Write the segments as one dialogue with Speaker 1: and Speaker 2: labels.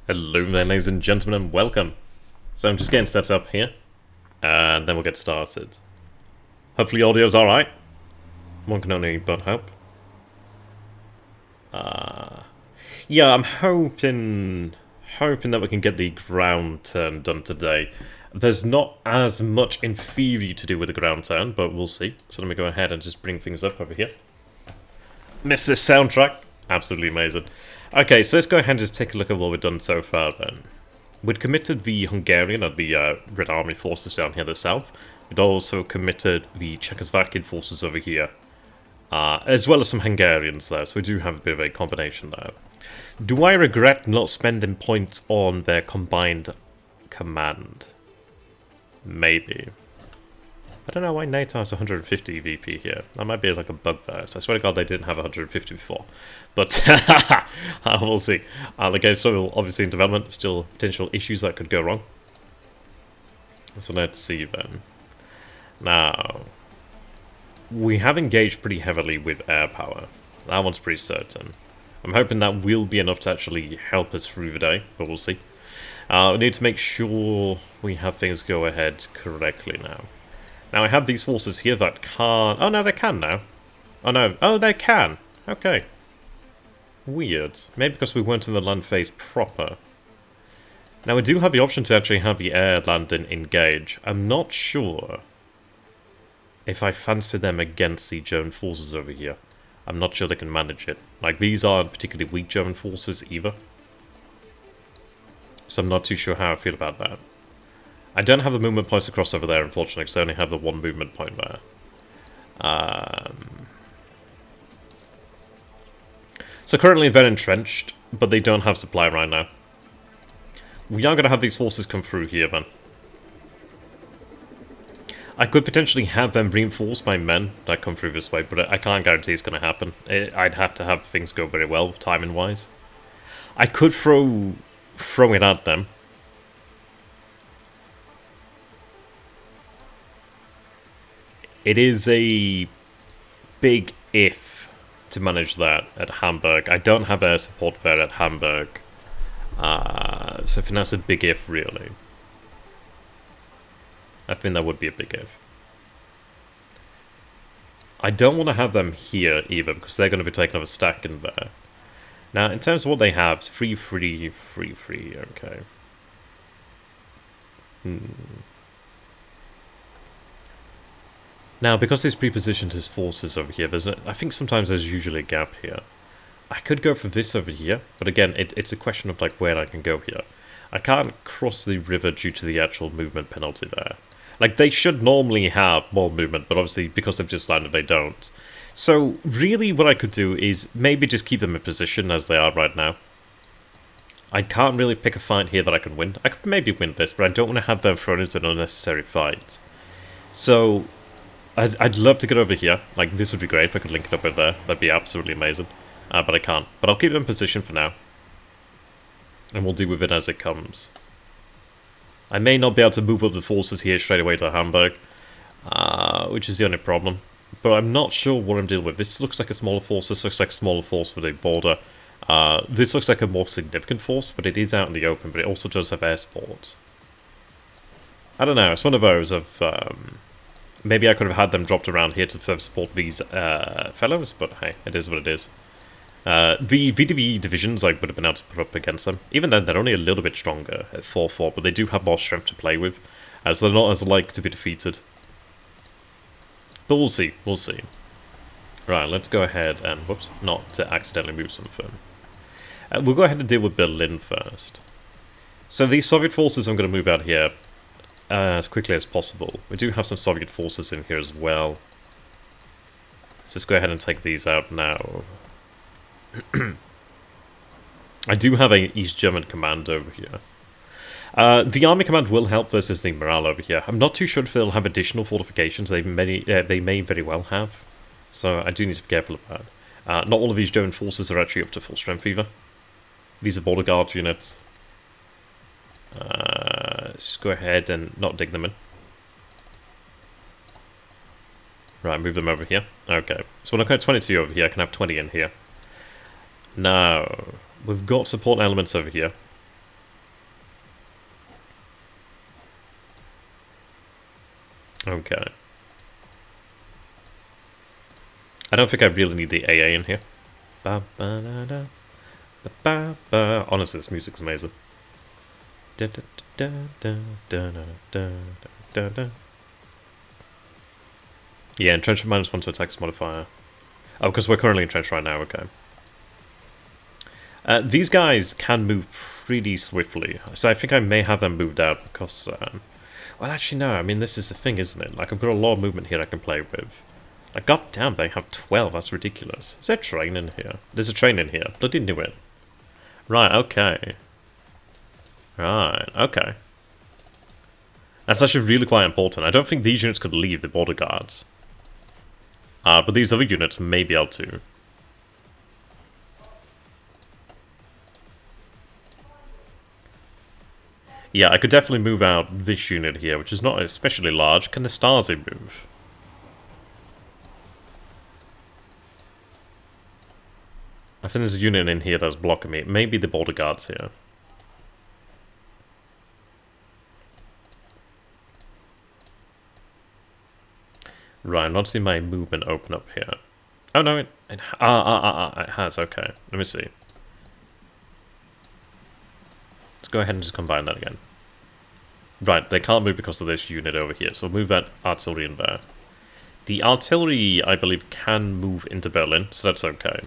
Speaker 1: Hello there, ladies and gentlemen, and welcome. So I'm just getting set up here, and then we'll get started. Hopefully audio's alright. One can only but hope. Yeah, I'm hoping that we can get the ground turn done today. There's not as much in theory to do with the ground turn, but we'll see. So let me go ahead and just bring things up over here. Missed this soundtrack. Absolutely amazing. Okay, so let's go ahead and just take a look at what we've done so far then. We'd committed the Hungarian and the Red Army forces down here in the south. We'd also committed the Czechoslovakian forces over here. As well as some Hungarians there, so we do have a bit of a combination there. Do I regret not spending points on their combined command? Maybe. I don't know why Nato has 150 VP here. That might be like a bug there. So I swear to God they didn't have 150 before. But we'll see. Again, so obviously in development, still potential issues that could go wrong. So let's see then. Now, we have engaged pretty heavily with air power. That one's pretty certain. I'm hoping that will be enough to actually help us through the day, but we'll see. We need to make sure we have things go ahead correctly now. Now, I have these forces here that can't... Oh, no, they can now. Oh, no. Oh, they can. Okay. Weird. Maybe because we weren't in the land phase proper. Now, we do have the option to actually have the air landing engage. I'm not sure if I fancy them against the German forces over here. I'm not sure they can manage it. Like, these aren't particularly weak German forces either. So I'm not too sure how I feel about that. I don't have the movement points across over there, unfortunately, because I only have the one movement point there. So currently they're entrenched, but they don't have supply right now. We are going to have these forces come through here, then. I could potentially have them reinforced by men that come through this way, but I can't guarantee it's going to happen. I'd have to have things go very well, timing-wise. I could throw it at them. It is a big if to manage that at Hamburg. I don't have air support there at Hamburg. So I think that's a big if, really. I think that would be a big if. I don't want to have them here either, because they're going to be taking up a stack in there. Now, in terms of what they have, it's 3-3, 3-3, okay. Now, because he's pre-positioned his forces over here, I think sometimes there's usually a gap here. I could go for this over here, but again, it's a question of like where I can go here. I can't cross the river due to the actual movement penalty there. Like, they should normally have more movement, but obviously because they've just landed, they don't. So, really what I could do is maybe just keep them in position as they are right now. I can't really pick a fight here that I can win. I could maybe win this, but I don't want to have them thrown into an unnecessary fight. So, I'd love to get over here. Like, this would be great if I could link it up over there. That'd be absolutely amazing. But I can't. But I'll keep them in position for now. And we'll deal with it as it comes. I may not be able to move up the forces here straight away to Hamburg, which is the only problem. But I'm not sure what I'm dealing with. This looks like a smaller force. This looks like a smaller force for the border. This looks like a more significant force, but it is out in the open. But it also does have air support. I don't know. It's one of those of... maybe I could have had them dropped around here to further support these fellows, but hey, it is what it is. The VDV divisions I would have been able to put up against them. Even then, they're only a little bit stronger at 4-4, but they do have more strength to play with, as they're not as like to be defeated. But we'll see, we'll see. Right, let's go ahead and, whoops, not to accidentally move something. We'll go ahead and deal with Berlin first. So these Soviet forces I'm going to move out here as quickly as possible. We do have some Soviet forces in here as well. Let's just go ahead and take these out now. I do have an East German command over here. The army command will help versus the morale over here. I'm not too sure if they'll have additional fortifications. They may very well have. So I do need to be careful of that. Not all of these German forces are actually up to full strength either. These are border guard units. Let's just go ahead and not dig them in. Right, move them over here. Okay, so when I have 22 over here, I can have 20 in here. Now, we've got support elements over here. Okay. I don't think I really need the AA in here. Ba -ba -da -da, ba -ba -ba. Honestly, this music's amazing. Da -da -da -da -da -da -da -da -da. Yeah, entrenchment -1 to attacks modifier. Oh, because we're currently entrenched right now, okay. These guys can move pretty swiftly, so I think I may have them moved out because... well, actually, no, I mean, this is the thing, isn't it? Like, I've got a lot of movement here I can play with. Like, goddamn, they have 12, that's ridiculous. Is there a train in here? There's a train in here. Bloody knew it. Right, okay. Right, okay. That's actually really quite important. I don't think these units could leave the border guards. But these other units may be able to. Yeah, I could definitely move out this unit here, which is not especially large. Can the Stasi move? I think there's a unit in here that's blocking me. Maybe the border guards here. Right, I'm not seeing my movement open up here. Oh no, it has, okay. Let me see. Let's go ahead and just combine that again. Right, they can't move because of this unit over here, so we'll move that artillery in there. The artillery, I believe, can move into Berlin, so that's okay.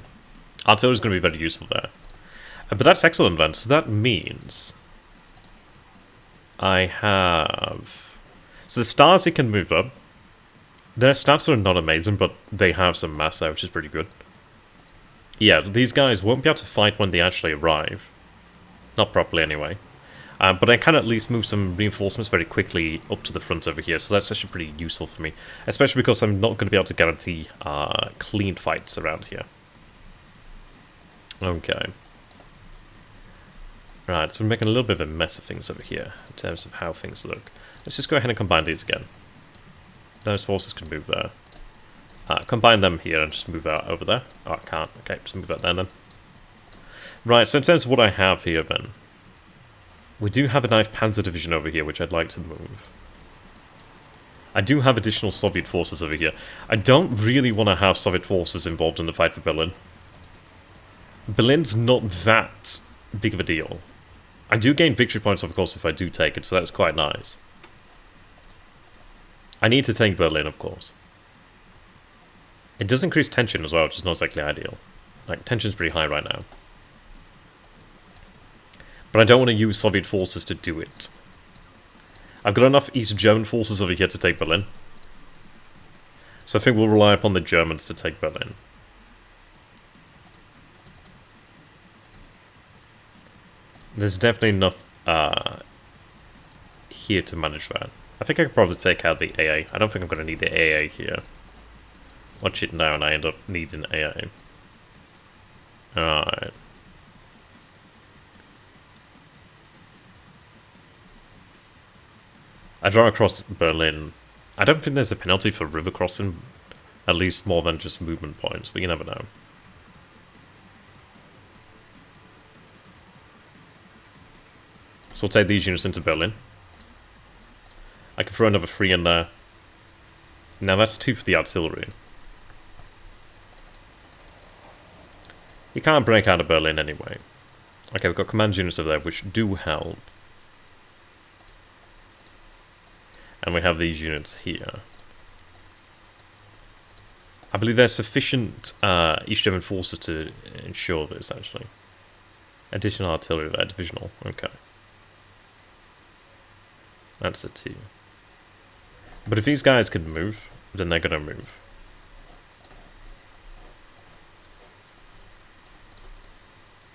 Speaker 1: Artillery is going to be very useful there. But that's excellent then, so that means... I have... So the Stasi can move up. Their stats are not amazing, but they have some mass there, which is pretty good. Yeah, these guys won't be able to fight when they actually arrive. Not properly, anyway. But I can at least move some reinforcements very quickly up to the front over here, so that's actually pretty useful for me. Especially because I'm not going to be able to guarantee clean fights around here. Okay. Right, so we're making a little bit of a mess of things over here, in terms of how things look. Let's just go ahead and combine these again. Those forces can move there. Combine them here and just move out over there. Oh, I can't. Okay, just move out there then. Right, so in terms of what I have here then, we do have a Ninth Panzer Division over here, which I'd like to move. I do have additional Soviet forces over here. I don't really want to have Soviet forces involved in the fight for Berlin. Berlin's not that big of a deal. I do gain victory points, of course, if I do take it, so that's quite nice. I need to take Berlin, of course. It does increase tension as well, which is not exactly ideal. Like, tension's pretty high right now. But I don't want to use Soviet forces to do it. I've got enough East German forces over here to take Berlin. So I think we'll rely upon the Germans to take Berlin. There's definitely enough here to manage that. I think I could probably take out the AA. I don't think I'm going to need the AA here. Watch it now and I end up needing AA. Alright. I draw across Berlin. I don't think there's a penalty for river crossing. At least more than just movement points, but you never know. So we'll take these units into Berlin. I can throw another 3 in there. Now that's 2 for the artillery. You can't break out of Berlin anyway. Okay, we've got command units over there which do help. And we have these units here. I believe there's sufficient East German forces to ensure this, actually. Additional artillery there, divisional, okay. That's a 2. But if these guys can move, then they're going to move.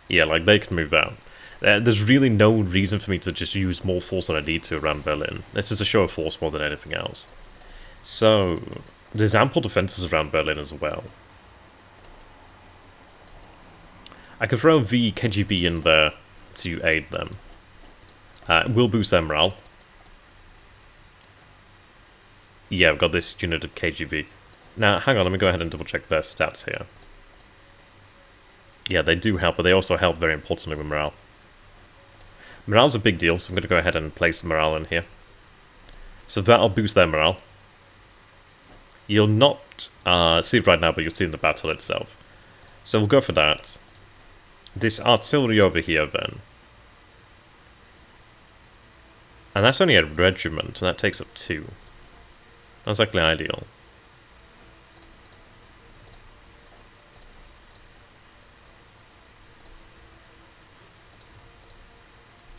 Speaker 1: Yeah, like, they can move out. There's really no reason for me to just use more force than I need to around Berlin. This is a show of force more than anything else. So, there's ample defenses around Berlin as well. I could throw the KGB in there to aid them. It will boost their morale. Yeah, I've got this unit of KGB. Now, hang on, let me go ahead and double check their stats here. Yeah, they do help, but they also help very importantly with morale. Morale's a big deal, so I'm going to go ahead and place morale in here. So that'll boost their morale. You'll not see it right now, but you'll see it in the battle itself. So we'll go for that. This artillery over here, then. And that's only a regiment, and that takes up 2. That's actually ideal.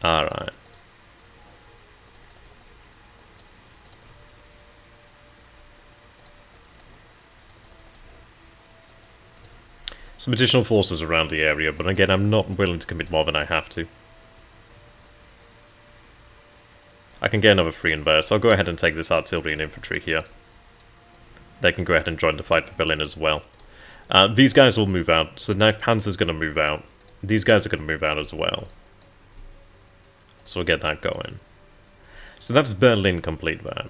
Speaker 1: Alright. Some additional forces around the area, but again, I'm not willing to commit more than I have to. I can get another 3 in there, so I'll go ahead and take this artillery and infantry here. They can go ahead and join the fight for Berlin as well. These guys will move out, so the 9th Panzer's going to move out. These guys are going to move out as well. So we'll get that going. So that's Berlin complete there.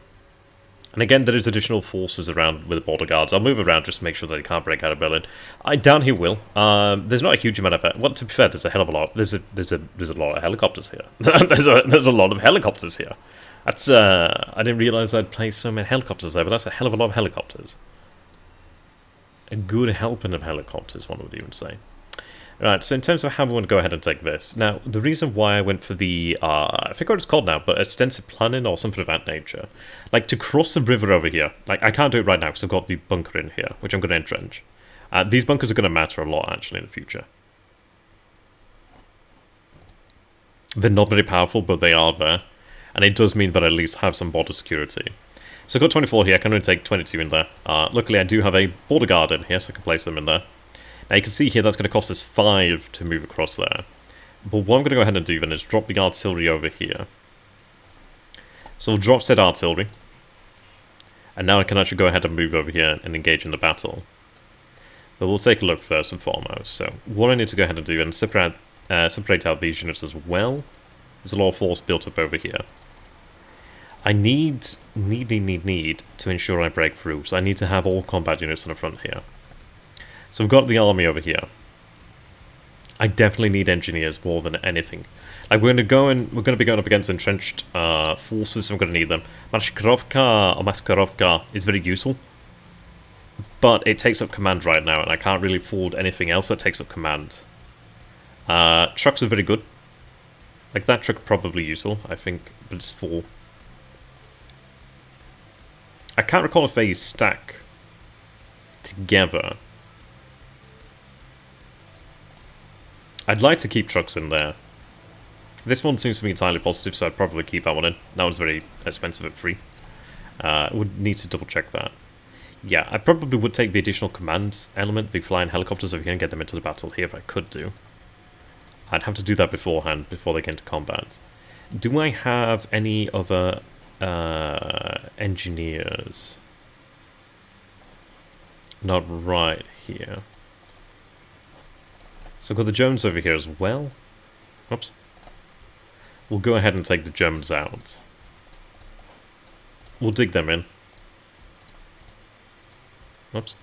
Speaker 1: And again, there is additional forces around with the border guards. I'll move around just to make sure that they can't break out of Berlin. I doubt he will. There's not a huge amount of... Well, to be fair, there's a hell of a lot. There's a lot of helicopters here. there's a lot of helicopters here. That's I didn't realize I'd place so many helicopters there, but that's a hell of a lot of helicopters. A good helping of helicopters, one would even say. Right, so in terms of how we want to go ahead and take this. Now, the reason why I went for the, I forget what it's called now, but extensive planning or something of that nature. Like, to cross the river over here, like, I can't do it right now because I've got the bunker in here, which I'm going to entrench. These bunkers are going to matter a lot, actually, in the future. They're not very powerful, but they are there. And it does mean that I at least have some border security. So I've got 24 here, I can only take 22 in there. Luckily, I do have a border guard in here, so I can place them in there. Now you can see here that's going to cost us 5 to move across there. But what I'm going to go ahead and do then is drop the artillery over here. So we'll drop said artillery. And now I can actually go ahead and move over here and engage in the battle. But we'll take a look first and foremost. So what I need to go ahead and do and separate out these units as well. There's a lot of force built up over here. I need to ensure I break through. So I need to have all combat units in the front here. So we've got the army over here. I definitely need engineers more than anything. Like we're going to be going up against entrenched forces, so I'm going to need them. Maskarovka is very useful, but it takes up command right now, and I can't really afford anything else that takes up command. Trucks are very good. Like that truck probably useful, I think, but it's full. I can't recall if they stack together. I'd like to keep trucks in there. This one seems to be entirely positive, so I'd probably keep that one in. That one's very expensive at 3. Would need to double check that. Yeah, I probably would take the additional command element, the flying helicopters over here, and get them into the battle here if I could do. I'd have to do that beforehand, before they get into combat. Do I have any other engineers? Not right here. So I've got the Germans over here as well. Oops. We'll go ahead and take the Germans out. We'll dig them in. Oops.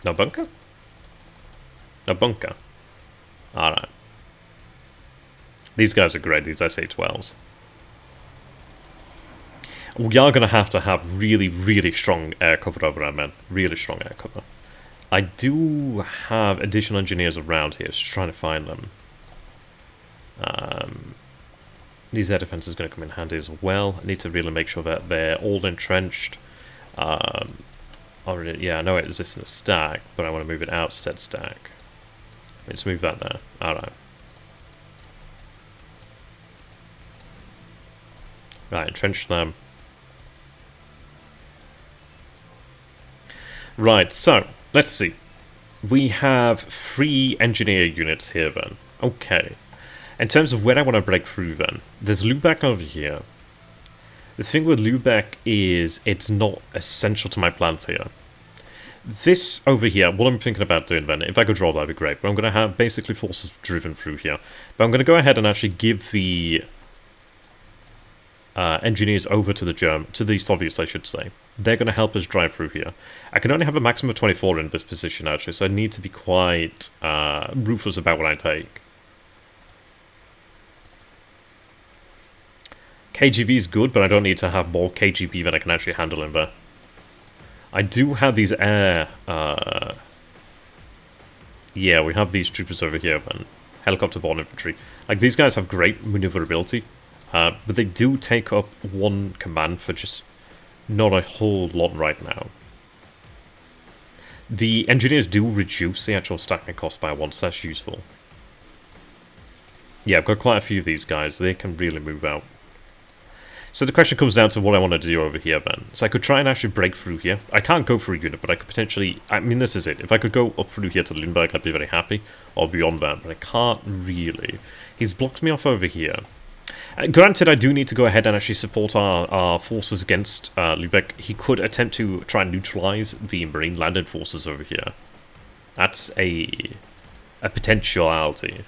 Speaker 1: No bunker? No bunker. Alright. These guys are great, these SA-12s. We are going to have really, really strong air cover over our men. Really strong air cover. I do have additional engineers around here, just trying to find them. These air defenses are going to come in handy as well. I need to really make sure that they're all entrenched. Already, yeah, I know it exists in the stack, but I want to move it out said stack. Let's move that there. Alright. Right, entrench them. Right, so, let's see. We have 3 engineer units here then. Okay. In terms of where I want to break through then, there's Lübeck over here. The thing with Lübeck is it's not essential to my plans here. This over here, what I'm thinking about doing then, if I could draw that would be great, but I'm going to have basically forces driven through here. But I'm going to go ahead and actually give the engineers over to the Soviets, I should say. They're going to help us drive through here. I can only have a maximum of 24 in this position, actually, so I need to be quite ruthless about what I take. KGB is good, but I don't need to have more KGB than I can actually handle in there. I do have these air... yeah, we have these troopers over here, then. Helicopter-borne infantry. Like, these guys have great maneuverability, but they do take up one command for just not a whole lot right now. The engineers do reduce the actual stacking cost by one, so that's useful. Yeah, I've got quite a few of these guys. They can really move out. So the question comes down to what I want to do over here then. So I could try and actually break through here. I can't go through a unit, but I could potentially... I mean, this is it. If I could go up through here to Lindbergh, I'd be very happy. Or beyond that, but I can't really. He's blocked me off over here. Granted, I do need to go ahead and actually support our forces against Lübeck. He could attempt to try and neutralize the Marine landed forces over here. That's a potentiality.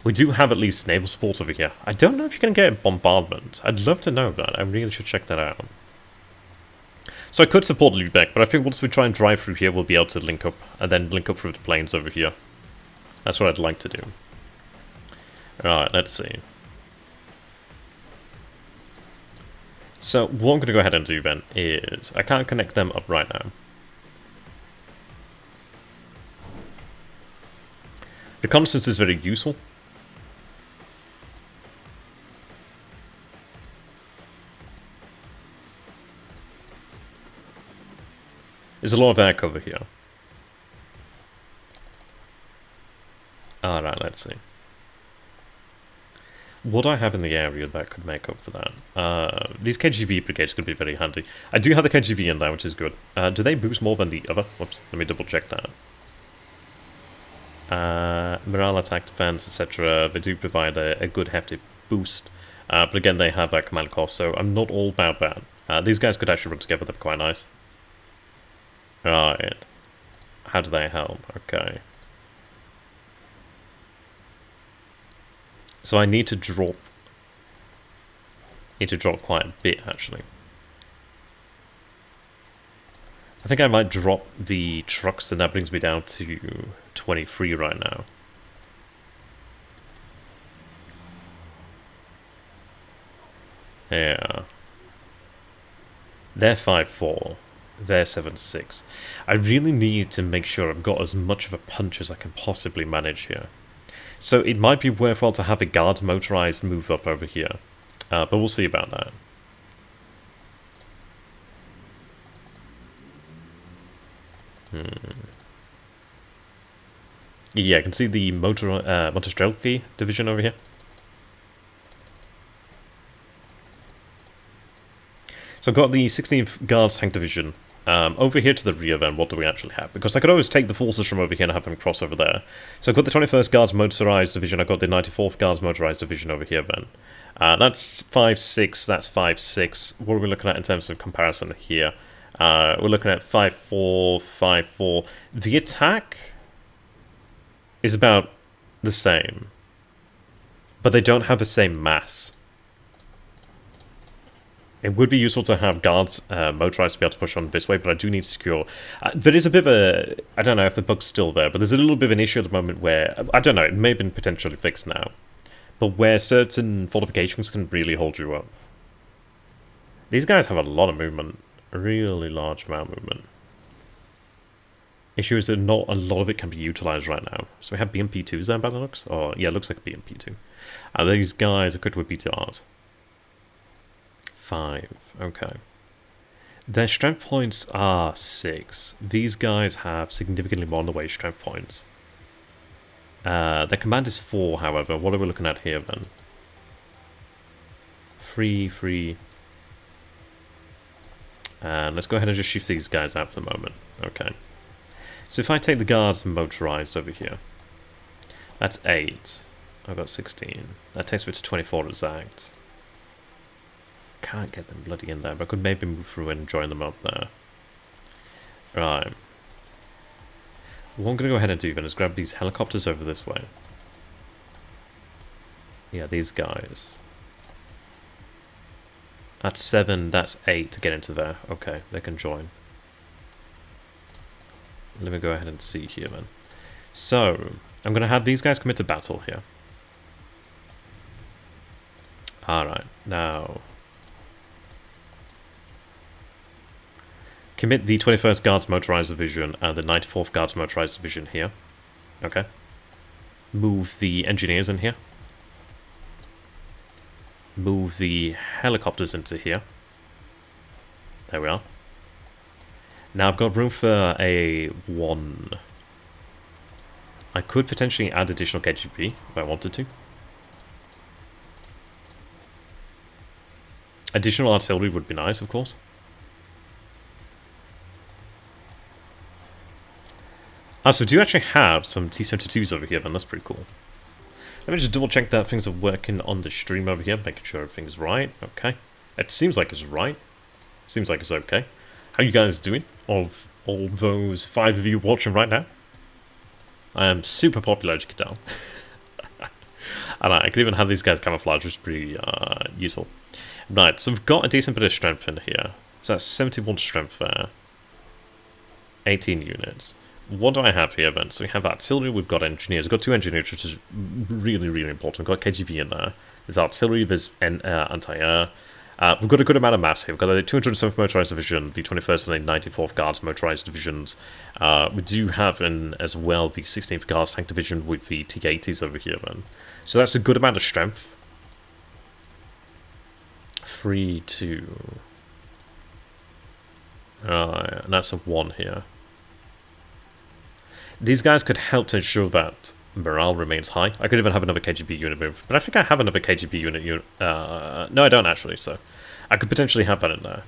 Speaker 1: We do have at least naval support over here. I don't know if you can get bombardment. I'd love to know that. I really should check that out. So I could support Lübeck, but I think once we try and drive through here, we'll be able to link up, and then link up through the plains over here. That's what I'd like to do. Alright, let's see. So what I'm going to go ahead and do then is... I can't connect them up right now. Reconnaissance is very useful. There's a lot of air cover here. Alright, let's see. What do I have in the area that could make up for that? These KGB brigades could be very handy. I do have the KGB in there, which is good. Do they boost more than the other? Whoops, let me double check that. Morale, attack, defense, etc. They do provide a good hefty boost. But again, they have that command cost, so I'm not all about that. These guys could actually run together, they're quite nice. Right. How do they help? Okay. So I need to drop quite a bit, actually. I think I might drop the trucks, and that brings me down to 23 right now. Yeah. They're 5-4. They're 7-6. I really need to make sure I've got as much of a punch as I can possibly manage here. So it might be worthwhile to have a guards motorized move up over here. But we'll see about that. Yeah, I can see the Motostrelki division over here. So I've got the 16th Guards Tank Division. Over here to the rear then, what do we actually have? Because I could always take the forces from over here and have them cross over there. So I've got the 21st Guards Motorized Division, I've got the 94th Guards Motorized Division over here then. That's 5-6, that's 5-6. What are we looking at in terms of comparison here? We're looking at 5-4, 5-4. The attack is about the same, but they don't have the same mass. It would be useful to have guards motorized to be able to push on this way, but I do need to secure... there is a bit of a... I don't know if the bug's still there, but there's a little bit of an issue at the moment where... I don't know, it may have been potentially fixed now. But where certain fortifications can really hold you up. These guys have a lot of movement. A really large amount of movement. Issue is that not a lot of it can be utilized right now. So we have BMP2s there by the looks? Or, yeah, it looks like a BMP2. And these guys are equipped with BTRs. 5. Okay. Their strength points are 6. These guys have significantly more on the way strength points. Their command is 4, however. What are we looking at here then? 3, 3. And let's go ahead and just shift these guys out for the moment. Okay. So if I take the guards motorized over here, that's 8. I've got 16. That takes me to 24 exact. Can't get them bloody in there, but I could maybe move through and join them up there. Right. What I'm going to go ahead and do then is grab these helicopters over this way. Yeah, these guys. That's 7, that's 8 to get into there. Okay, they can join. Let me go ahead and see here then. So, I'm going to have these guys commit to battle here. Alright, now... Commit the 21st Guards Motorized Division and the 94th Guards Motorized Division here. Okay. Move the engineers in here. Move the helicopters into here. There we are. Now I've got room for a 1. I could potentially add additional KGB if I wanted to. Additional artillery would be nice, of course. So we do actually have some T-72s over here, then that's pretty cool. Let me just double check that things are working on the stream over here, making sure everything's right. Okay. It seems like it's right. Seems like it's okay. How you guys doing? Of all those 5 of you watching right now? I am super popular, as you can tell. And I can even have these guys camouflage, which is pretty useful. Right, so we've got a decent bit of strength in here. So that's 71 strength there. 18 units. What do I have here then? So we have artillery, we've got engineers. We've got 2 engineers, which is really, really important. We've got KGB in there. There's artillery, there's anti-air. We've got a good amount of mass here. We've got the 207th Motorized Division, the 21st and the 94th Guards Motorized Divisions. We do have as well the 16th Guards Tank Division with the T-80s over here then. So that's a good amount of strength. 3, 2. And that's a 1 here. These guys could help to ensure that morale remains high. I could even have another KGB unit move, but I think I have another KGB unit. No, I don't actually, so I could potentially have that in there.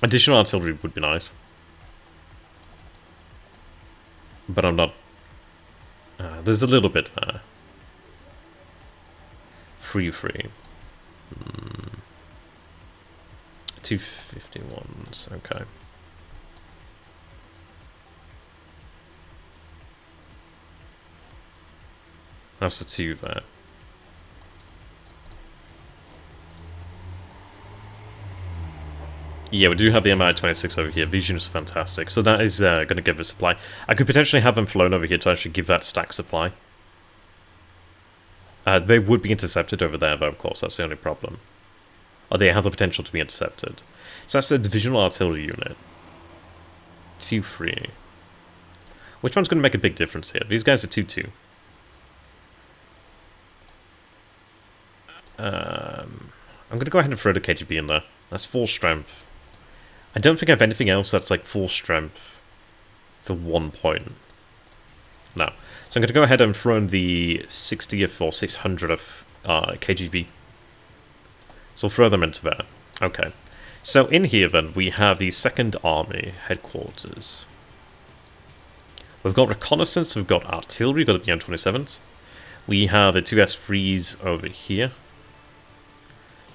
Speaker 1: Additional artillery would be nice. But I'm not... there's a little bit there. 3-3. 251s, okay. That's the 2 there. Yeah, we do have the Mi-26 over here. Vision is fantastic. So that is going to give us supply. I could potentially have them flown over here to actually give that stack supply. They would be intercepted over there, though, of course. That's the only problem. Or they have the potential to be intercepted. So that's the divisional artillery unit. 2-3. Which one's going to make a big difference here? These guys are 2-2. I'm going to go ahead and throw the KGB in there. That's 4 strength. I don't think I have anything else that's like 4 strength for 1 point. No. So I'm going to go ahead and throw in the 60th or 600th KGB. So we'll throw them into there. Okay. So in here then, we have the 2nd Army headquarters. We've got reconnaissance, we've got artillery, we've got the BM-27s. We have the 2 S3s over here.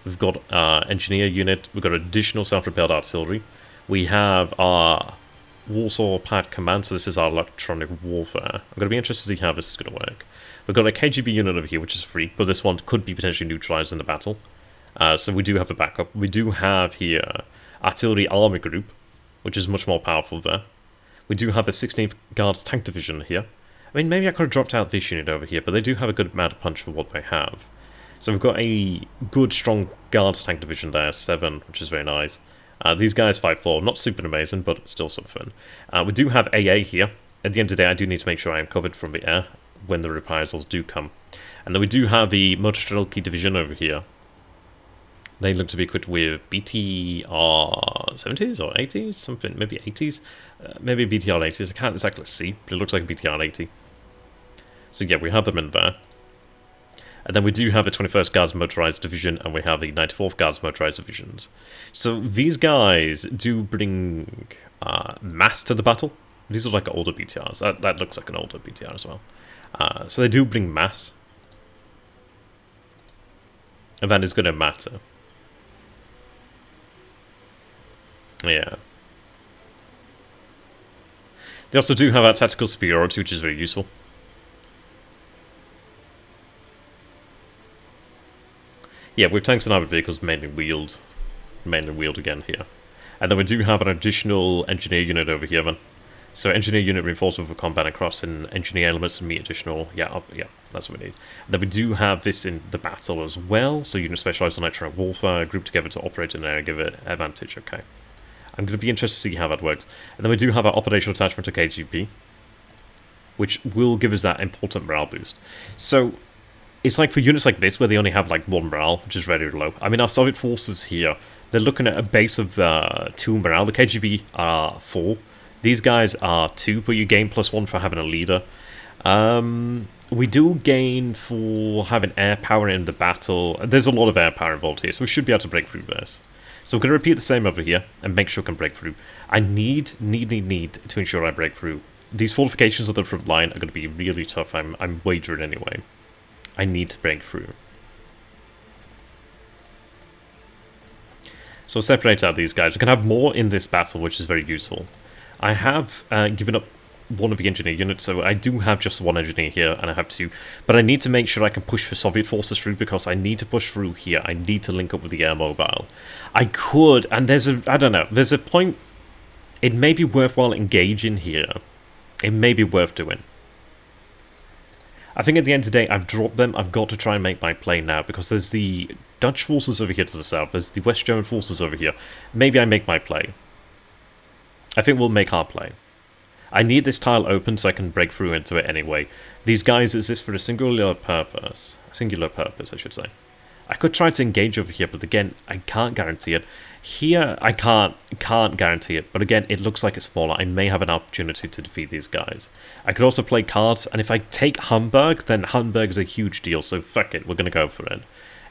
Speaker 1: We've got engineer unit, we've got additional self-repelled artillery. We have our Warsaw Pact command, so this is our electronic warfare. I'm going to be interested to see how this is going to work. We've got a KGB unit over here, which is free, but this one could be potentially neutralized in the battle. So we do have a backup. We do have here Artillery Army Group, which is much more powerful there. We do have the 16th Guards Tank Division here. I mean, maybe I could have dropped out this unit over here, but they do have a good amount of punch for what they have. So we've got a good, strong Guards Tank Division there, 7, which is very nice. These guys 5-4, not super amazing, but still something. We do have AA here. At the end of the day, I do need to make sure I am covered from the air when the reprisals do come. And then we do have the Motor Strelki Division over here. They look to be equipped with BTR 70s or 80s, something, maybe 80s, maybe BTR 80s. I can't exactly see, but it looks like a BTR 80. So yeah, we have them in there. And then we do have the 21st Guards Motorized Division, and we have the 94th Guards Motorized Divisions. So these guys do bring mass to the battle. These are like older BTRs. That looks like an older BTR as well. So they do bring mass. And that is going to matter. Yeah. They also do have our tactical superiority, which is very useful. Yeah, with tanks and armored vehicles mainly wheeled again here. And then we do have an additional engineer unit over here then. So engineer unit reinforcement for combat and cross and engineer elements and meet additional. Yeah, yeah, that's what we need. And then we do have this in the battle as well. So unit specialized on electronic warfare, group together to operate in an area, give it advantage. Okay. I'm going to be interested to see how that works. And then we do have our operational attachment to KGB, which will give us that important morale boost. So it's like for units like this, where they only have like 1 morale, which is very low. I mean, our Soviet forces here, they're looking at a base of 2 morale. The KGB are 4. These guys are 2, but you gain +1 for having a leader. We do gain for having air power in the battle. There's a lot of air power involved here, so we should be able to break through this. So we're going to repeat the same over here and make sure we can break through. I need to ensure I break through. These fortifications on the front line are going to be really tough. I'm wagering anyway. I need to break through. So separate out these guys. We can have more in this battle, which is very useful. I have given up one of the engineer units, so I do have just 1 engineer here, and I have 2. But I need to make sure I can push the Soviet forces through, because I need to push through here. I need to link up with the air mobile. I could, and I don't know, there's a point, it may be worthwhile engaging here. It may be worth doing. I think at the end of the day, I've dropped them. I've got to try and make my play now, because there's the Dutch forces over here to the south, there's the West German forces over here. Maybe I make my play. I think we'll make our play. I need this tile open so I can break through into it anyway. These guys exist for a singular purpose. I should say. I could try to engage over here, but again, I can't guarantee it. Here, I can't guarantee it, but again, it looks like it's smaller. I may have an opportunity to defeat these guys. I could also play cards, and if I take Hamburg, then Hamburg is a huge deal, so fuck it, we're going to go for it.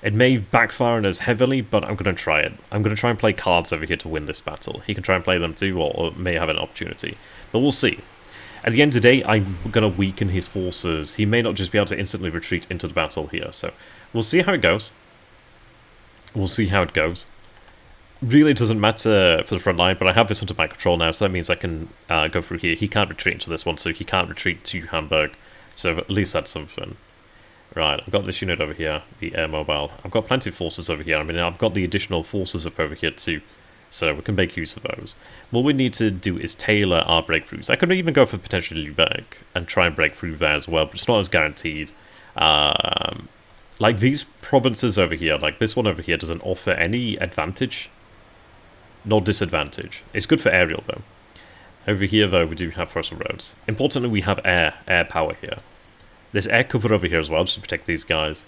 Speaker 1: It may backfire on us heavily, but I'm going to try it. I'm going to try and play cards over here to win this battle. He can try and play them too, or may have an opportunity. But we'll see. At the end of the day, I'm going to weaken his forces. He may not just be able to instantly retreat into the battle here, so we'll see how it goes. We'll see how it goes. Really, it doesn't matter for the front line, but I have this under my control now, so that means I can go through here. He can't retreat into this one, so he can't retreat to Hamburg. So at least that's something. Right, I've got this unit over here, the air mobile. I've got plenty of forces over here. I mean, I've got the additional forces up over here too, so we can make use of those. What we need to do is tailor our breakthroughs. I could even go for potentially Lübeck and try and break through there as well, but it's not as guaranteed. Like these provinces over here, like this one over here, doesn't offer any advantage, nor disadvantage. It's good for aerial though. Over here though, we do have fossil roads. Importantly, we have air power here. There's air cover over here as well, just to protect these guys.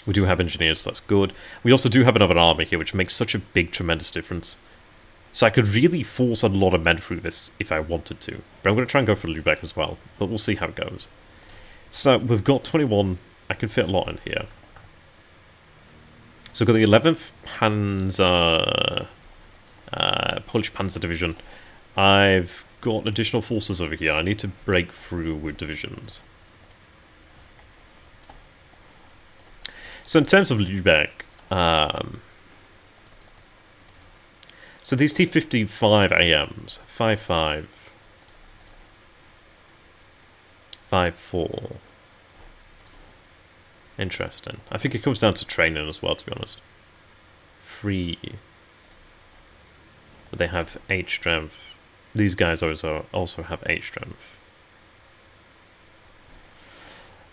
Speaker 1: We do have engineers, so that's good. We also do have another army here, which makes such a big, tremendous difference. So I could really force a lot of men through this if I wanted to. But I'm going to try and go for Lübeck as well, but we'll see how it goes. So we've got 21. I can fit a lot in here. So we've got the 11th Panzer... Polish Panzer Division. I've got additional forces over here. I need to break through with divisions. So in terms of Lübeck, so these T-55 AMs, 5.5, 5.4. Interesting. I think it comes down to training as well, to be honest. 3. But they have 8 strength. These guys also have 8 strength.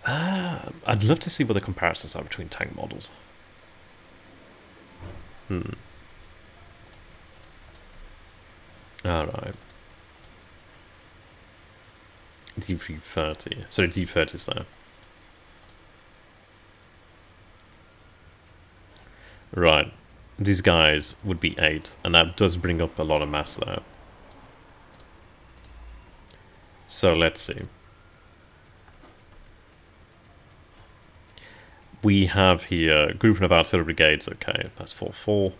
Speaker 1: I'd love to see what the comparisons are between tank models. Alright. D330. Sorry, D30 is there. Right. These guys would be 8, and that does bring up a lot of mass there. So let's see. We have here grouping of artillery brigades. Okay, that's 4-4.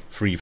Speaker 1: 3